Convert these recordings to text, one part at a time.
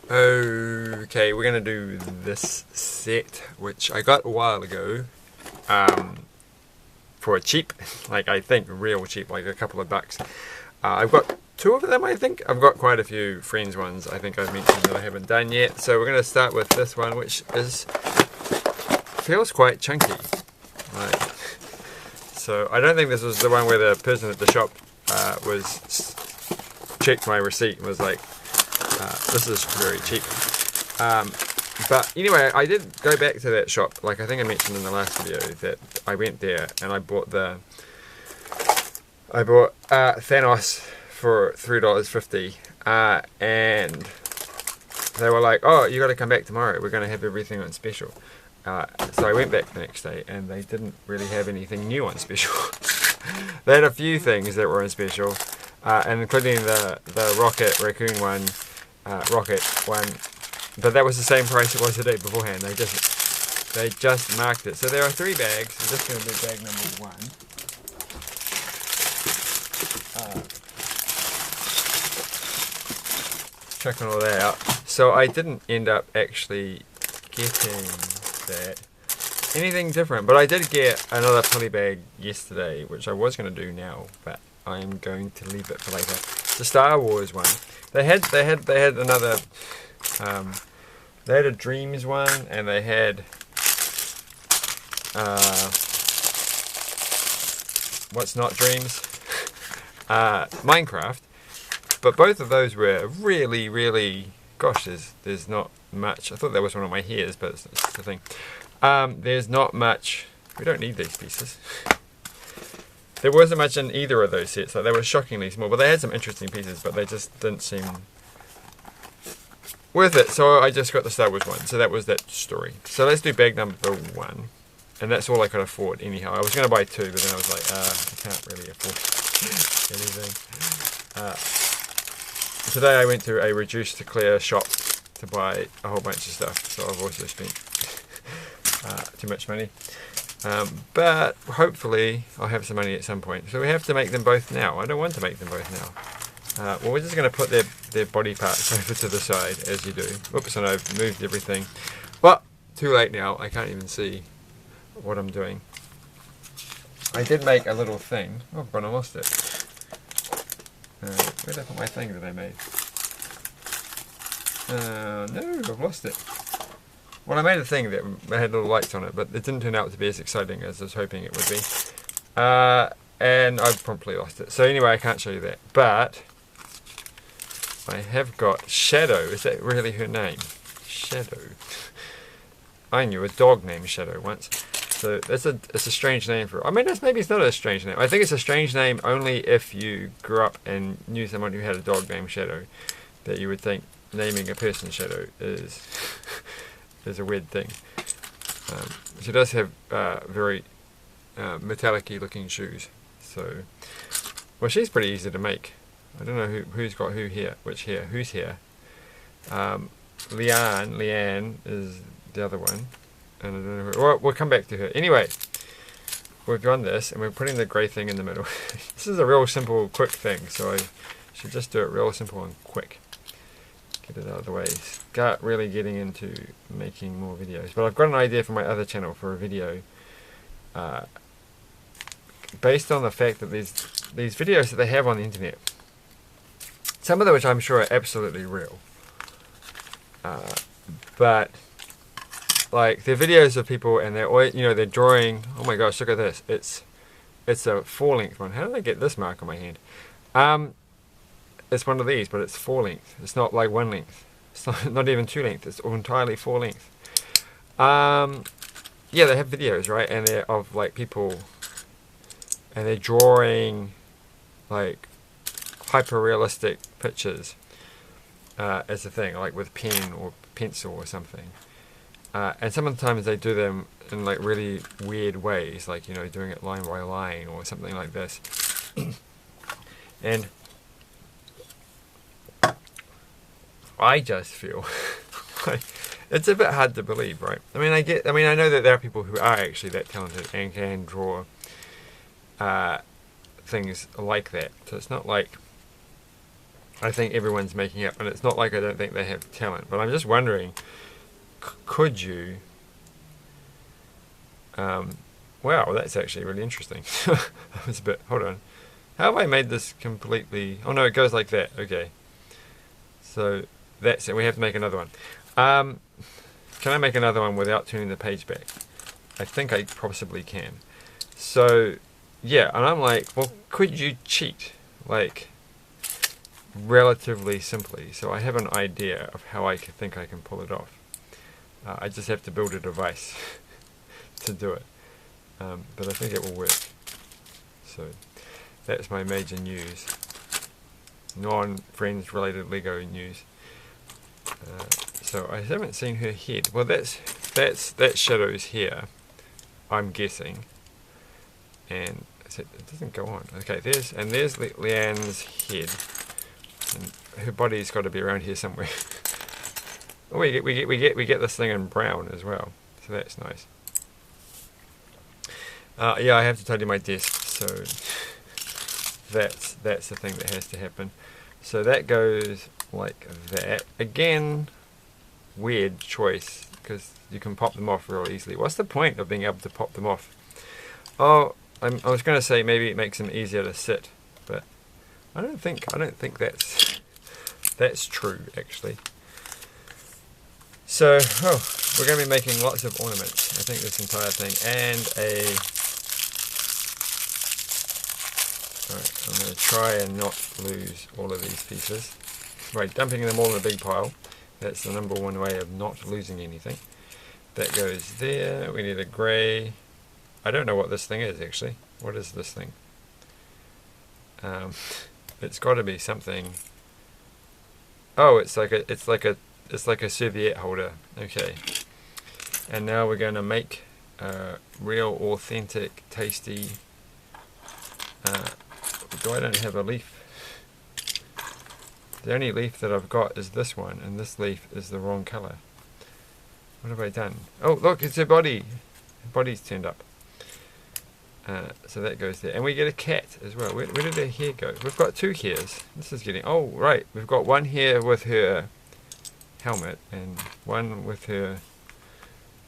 Okay, we're gonna do this set, which I got a while ago, for cheap, like I think real cheap, like a couple of bucks. I've got two of them, I think. I've got quite a few friends ones I think I've mentioned that I haven't done yet. So we're gonna start with this one, which feels quite chunky. Like, so I don't think this was the one where the person at the shop checked my receipt and was like, this is very cheap. But anyway, I did go back to that shop. Like I think I mentioned in the last video that I went there and I bought Thanos for $3.50, and they were like, "Oh, you got to come back tomorrow. We're going to have everything on special." So I went back the next day, and they didn't really have anything new on special. They had a few things that were on special, and including the Rocket Raccoon one, but that was the same price it was the day beforehand. They just marked it. So there are 3 bags. I'm just going to do bag number 1. Checking all that out. So I didn't end up actually getting anything different, but I did get another poly bag yesterday, which I was going to do now, but I'm going to leave it for later. The Star Wars one. They had another. They had a Dreams one, and they had what's not Dreams, Minecraft. But both of those were really, really. Gosh, there's not much. I thought that was one of my hairs, but it's the thing. There's not much. We don't need these pieces. There wasn't much in either of those sets. Like, they were shockingly small, but they had some interesting pieces, but they just didn't seem worth it. So I just got the Star Wars one. So that was that story. So let's do bag number 1, and that's all I could afford anyhow. I was going to buy 2, but then I was like, I can't really afford anything. Today I went to a reduced to clear shop to buy a whole bunch of stuff, so I've also spent too much money. But hopefully I'll have some money at some point. So we have to make them both now. I don't want to make them both now. Well, we're just going to put their body parts over to the side, as you do. Whoops, and I've moved everything. Well, too late now. I can't even see what I'm doing. I did make a little thing. Oh, but I lost it. Where did I put my thing that I made? No, I've lost it. Well, I made a thing that had little lights on it, but it didn't turn out to be as exciting as I was hoping it would be. And I've promptly lost it. So anyway, I can't show you that. But I have got Shadow. Is that really her name? Shadow. I knew a dog named Shadow once. So it's a strange name for her. I mean, maybe it's not a strange name. I think it's a strange name only if you grew up and knew someone who had a dog named Shadow. That you would think naming a person Shadow is a weird thing. She does have very metallic-y looking shoes. So, well, she's pretty easy to make. I don't know who's got who here, which here, who's here. Leanne is the other one. And I don't know who, well, we'll come back to her. Anyway, we've done this, and we're putting the grey thing in the middle. This is a real simple, quick thing, so I should just do it real simple and quick. Get it out of the way. Start really getting into making more videos. But I've got an idea for my other channel for a video based on the fact that these videos that they have on the internet, some of them which I'm sure are absolutely real, but like they're videos of people and they're always, they're drawing. Oh my gosh, look at this! It's a 4-length one. How did I get this mark on my hand? It's one of these, but it's 4-length. It's not like 1 length. It's not even 2 length. It's entirely 4-length. Yeah, they have videos, right? And they're of like people, and they're drawing like hyper realistic pictures as a thing, like with pen or pencil or something. And sometimes they do them in like really weird ways, like doing it line by line or something like this. And I just feel like it's a bit hard to believe, right? I mean, I know that there are people who are actually that talented and can draw things like that. So it's not like I think everyone's making up, and it's not like I don't think they have talent, but I'm just wondering, could you... wow, that's actually really interesting. That was a bit... Hold on. How have I made this completely... Oh no, it goes like that. Okay. So that's it. We have to make another one. Can I make another one without turning the page back? I think I possibly can. So, yeah, and I'm like, well, could you cheat? Like, relatively simply. So I have an idea of how I think I can pull it off. I just have to build a device to do it. But I think it will work. So that's my major news. Non-friends related Lego news. So I haven't seen her head. Well, that shadow's here, I'm guessing. And it doesn't go on. Okay, there's Leanne's head. And her body's got to be around here somewhere. Oh, we get this thing in brown as well. So that's nice. Yeah, I have to tidy my desk, so that's the thing that has to happen. So that goes like that. Again, weird choice, because you can pop them off real easily. What's the point of being able to pop them off? Oh, I was going to say maybe it makes them easier to sit, but I don't think that's true actually. So, we're going to be making lots of ornaments. I think this entire thing, and Alright, I'm going to try and not lose all of these pieces by dumping them all in a big pile. That's the number one way of not losing anything. That goes there. We need a grey. I don't know what this thing is actually. What is this thing? It's got to be something. Oh, it's like a serviette holder. Okay. And now we're going to make real, authentic, tasty. I don't have a leaf. The only leaf that I've got is this one, and this leaf is the wrong colour. What have I done? Oh, look, it's her body. Her body's turned up. So that goes there. And we get a cat as well. Where did her hair go? We've got two hairs. This is getting... Oh, right. We've got one hair with her helmet, and one with her...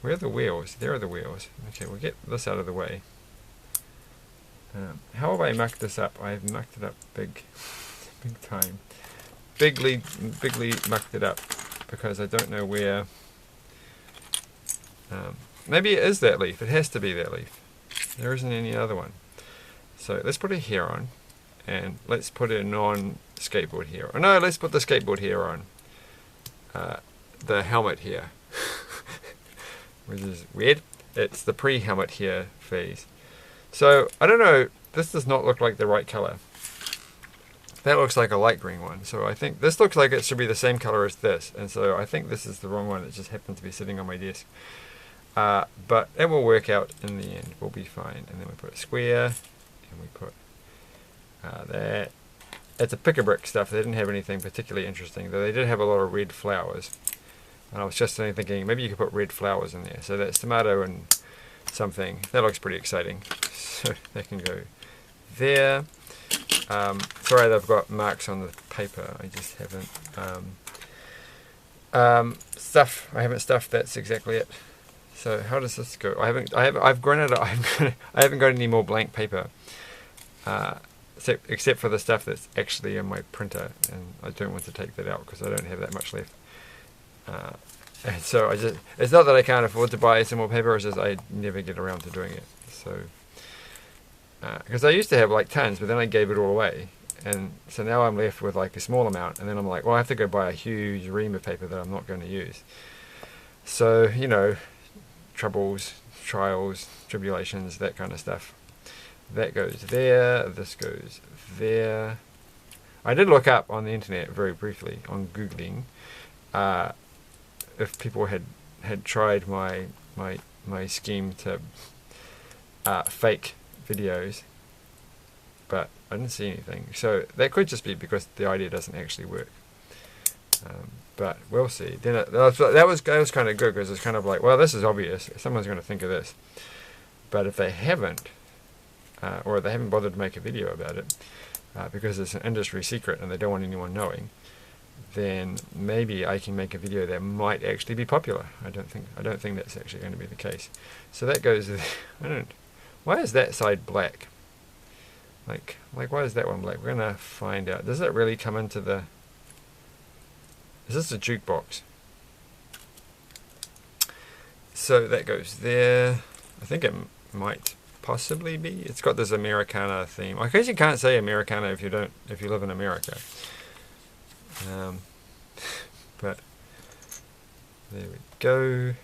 Where are the wheels? There are the wheels. Okay, we'll get this out of the way. How have I mucked this up? I've mucked it up big time. Bigly mucked it up because I don't know where. Maybe it is that leaf. It has to be that leaf. There isn't any other one. So let's put a hair on, and let's put a non-skateboard hair. Oh no, let's put the skateboard hair on. The helmet hair, which is weird. It's the pre-helmet hair phase. So, I don't know, this does not look like the right colour. That looks like a light green one, so I think this looks like it should be the same colour as this, and so I think this is the wrong one. It just happened to be sitting on my desk. But it will work out in the end, we'll be fine. And then we put a square, and we put that. It's a pick-a-brick stuff. They didn't have anything particularly interesting, though they did have a lot of red flowers. And I was just thinking, maybe you could put red flowers in there. So that's tomato and something. That looks pretty exciting. So that can go there. Sorry that I've got marks on the paper. I just haven't I haven't stuffed. That's exactly it. So how does this go? I've grown out. I haven't got any more blank paper, except for the stuff that's actually in my printer, and I don't want to take that out because I don't have that much left. And so it's not that I can't afford to buy some more paper. It's just I never get around to doing it. So. Because I used to have like tons, but then I gave it all away, and so now I'm left with like a small amount, and then I'm like, well, I have to go buy a huge ream of paper that I'm not going to use. So, you know, troubles, trials, tribulations, that kind of stuff. That goes there, this goes there. I did look up on the internet very briefly, on Googling, if people had tried my scheme to fake videos, but I didn't see anything. So that could just be because the idea doesn't actually work. But we'll see. Then that was kind of good, because it's kind of like, well, this is obvious. Someone's going to think of this. But if they haven't, or they haven't bothered to make a video about it, because it's an industry secret and they don't want anyone knowing, then maybe I can make a video that might actually be popular. I don't think that's actually going to be the case. So that goes. Why is that side black? Like why is that one black? We're gonna find out. Does it really come into the? Is this a jukebox? So that goes there. I think it might possibly be. It's got this Americana theme. I guess you can't say Americana if you live in America. But there we go.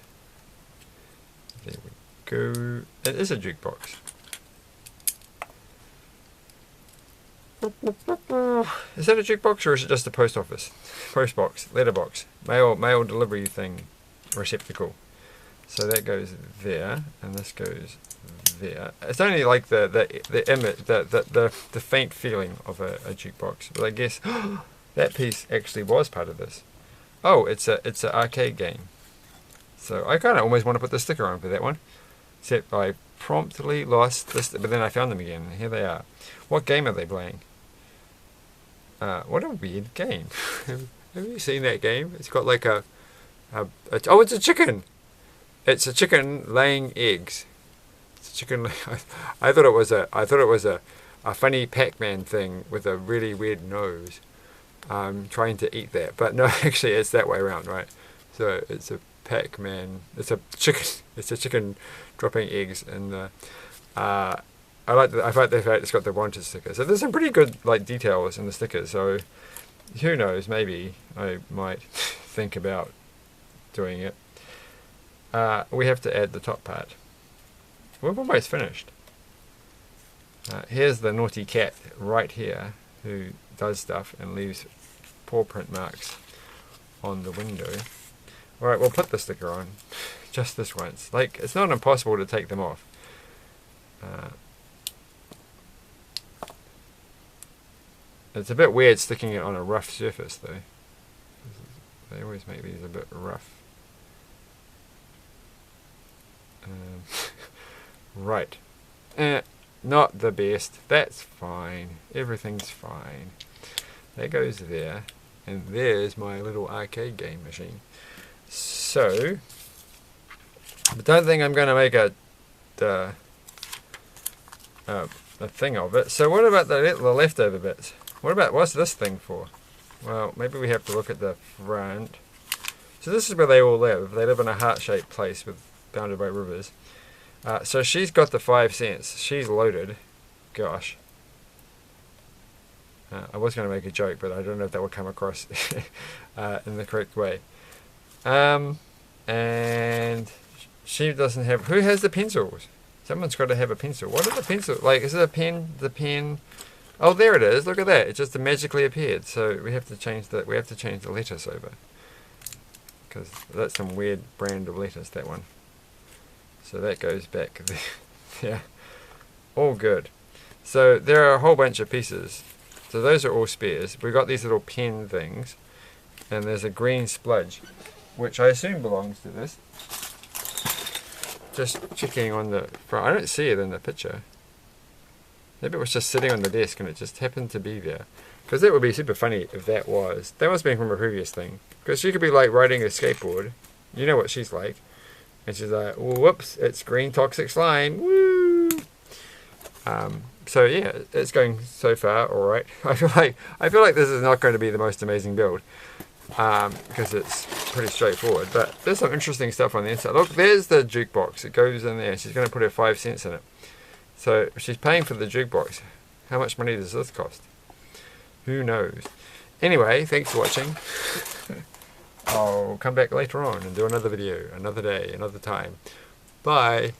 There we go. It is a jukebox. Is that a jukebox or is it just a post office? Post box, letterbox, mail delivery thing, receptacle. So that goes there, and this goes there. It's only like the image, the faint feeling of a jukebox. But I guess that piece actually was part of this. Oh, it's an arcade game. So I kind of almost want to put the sticker on for that one. Except I promptly lost this, but then I found them again. Here they are. What game are they playing? What a weird game. Have you seen that game? It's got like oh, it's a chicken. It's a chicken laying eggs. It's a chicken. I thought it was a funny Pac-Man thing with a really weird nose. Trying to eat that, but no, actually it's that way around, right? So it's a Pac-Man. It's a chicken. It's a chicken dropping eggs, and I like the fact it's got the wanted sticker. So there's some pretty good like details in the stickers. So who knows? Maybe I might think about doing it. We have to add the top part. We're almost finished. Here's the naughty cat right here who does stuff and leaves paw print marks on the window. Alright, we'll put the sticker on just this once. Like, it's not impossible to take them off. It's a bit weird sticking it on a rough surface though. They always make these a bit rough. Right. Not the best. That's fine. Everything's fine. That goes there. And there's my little arcade game machine. So, I don't think I'm going to make a thing of it. So what about the leftover bits? What's this thing for? Well, maybe we have to look at the front. So this is where they all live. They live in a heart-shaped place bounded by rivers. So she's got the 5 cents. She's loaded. Gosh. I was going to make a joke, but I don't know if that will come across in the correct way. And she doesn't have... Who has the pencils? Someone's got to have a pencil. What are the pencils? Like, is it a pen? The pen... Oh, there it is. Look at that. It just magically appeared. So we have to change the lettuce over. Because that's some weird brand of lettuce, that one. So that goes back there. Yeah. All good. So there are a whole bunch of pieces. So those are all spares. We've got these little pen things. And there's a green spludge, which I assume belongs to this. Just checking on the front. I don't see it in the picture. Maybe it was just sitting on the desk and it just happened to be there. Because that would be super funny if that was. That must have been from a previous thing. Because she could be like riding a skateboard. You know what she's like. And she's like, whoops, it's green toxic slime. Woo! So yeah, it's going so far all right. I feel like this is not going to be the most amazing build. Because it's pretty straightforward. But there's some interesting stuff on the inside. Look, there's the jukebox. It goes in there. She's going to put her 5 cents in it. So she's paying for the jukebox. How much money does this cost? Who knows? Anyway, thanks for watching. I'll come back later on and do another video, another day, another time. Bye.